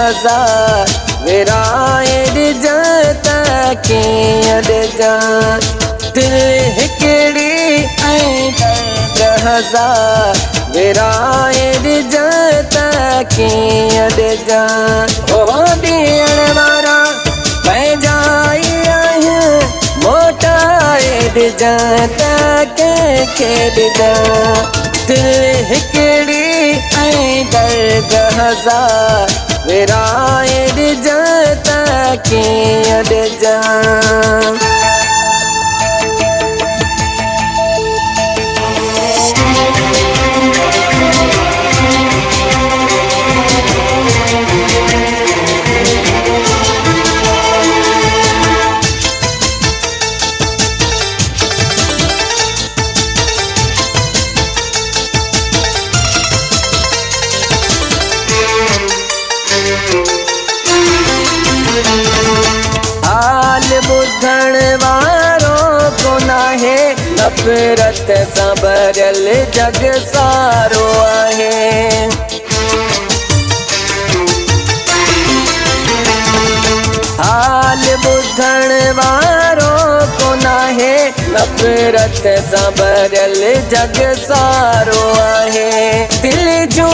हजार विराए ॾिजां कीअं ॾिजां दिल हिकिड़ी ऐं दर्द हजार विराए ॾिजां कीअं ॾिजां ओ ॾियण वारा पंहिंजा ई आहिनि मोटाए ॾिजां कंहिंखे ॾिजां दिल हिकिड़ी ऐं दर्द हजार विराए ॾिजां कीअं ॾिजां हाल ॿुधण वारो कोन आहे नफ़रत सां भरियल जग सारो आहे हाल ॿुधण वारो कोन आहे नफ़रत सां भरियल जग सारो आहे दिल जूं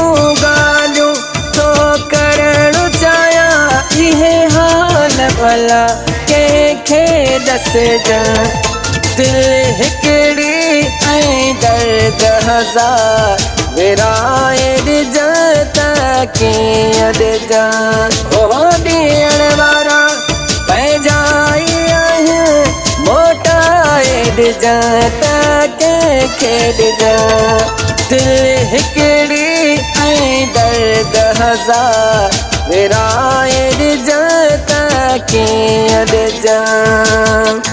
ॻाल्हियूं थो करणु चाहियां इहे हाल भला कंहिंखे ॾसजां दिल हिकिड़ी ऐं दर्द हजार विराए ॾिजां कीअं ॾिजां ओ ॾियण वारा पंहिंजा ई आहिनि मोटाए ॾिजां कंहिंखे ॾिजां दिल हिकिड़ी ऐं दर्द हजार विराए ॾिजां कीअं ॾिजां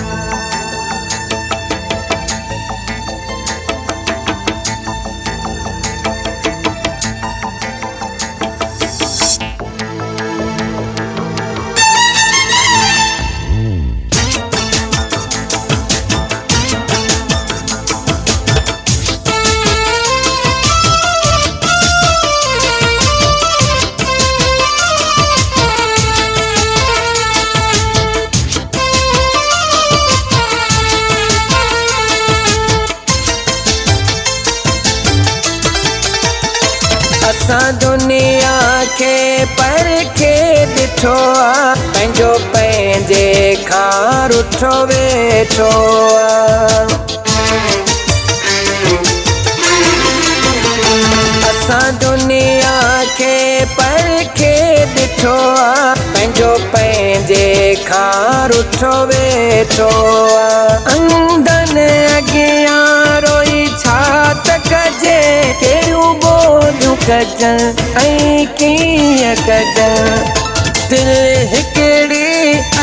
असां दुनिया खे परखे ॾिठो आहे पंहिंजो पंहिंजे खां रुठो वेठो आहे असां दुनिया खे परखे ॾिठो आहे पंहिंजो पंहिंजे खां रुठो वेठो आहे अंधनि अॻियां रोई छा त कजे कहिड़ियूं ॿोलियूं कजां ऐं कीअं कजां दिल हिकिड़ी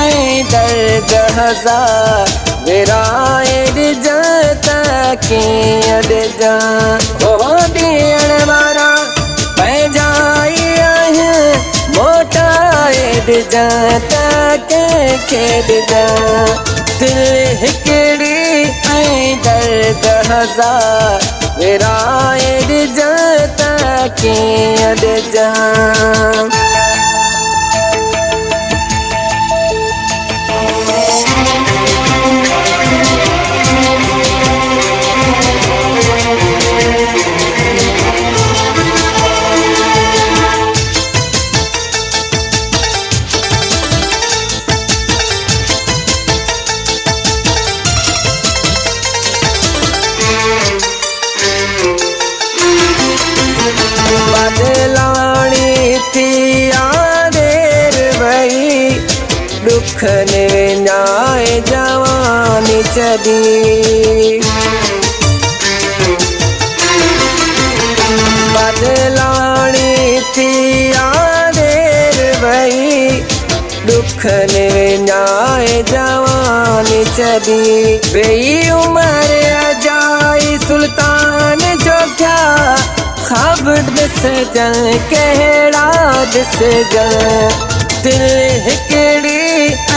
ऐं दर्द हजार विराए ॾिजां कीअं ॾिजां ओ ॾियण वारा पंहिंजा ई आहिनि मोटाए ॾिजां कंहिंखे ॾिजां दिल हिकिड़ी ऐं दर्द हजार विराए ॾिजां कीअं ॾिजां बदलाणी थी आदेर भई दुख ने विञाए जवानी छॾी बदलाणी थी आदेर भई दुख ने विञाए जवानी छॾी वेई उमिरि अजाई सुल्तान जो क्या ख़्वाब ॾिसजां कहिड़ा ॾिसजां दिल हिकिड़ी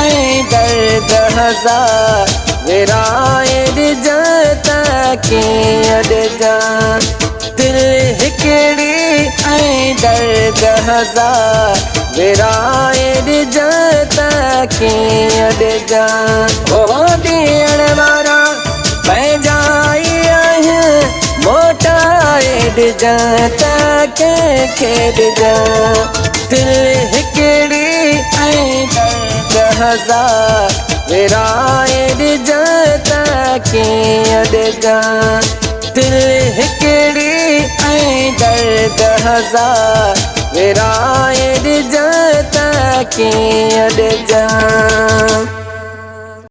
ऐं दर्द हजार विराए ॾिजां कीअं ॾिजां दिल हिकिड़ी ऐं दर्द हजार विराए ॾिजां कीअं ॾिजां ओ ॾियण वारा पंहिंजा ई आहिनि मोटाए ॾिजां कंहिंखे ॾिजां दिल हिकिड़ी ऐं दर्द हजार विराए ॾिजां कीअं ॾिजां दिल हिकिड़ी ऐं दर्द हजार विराए ॾिजां कीअं ॾिजां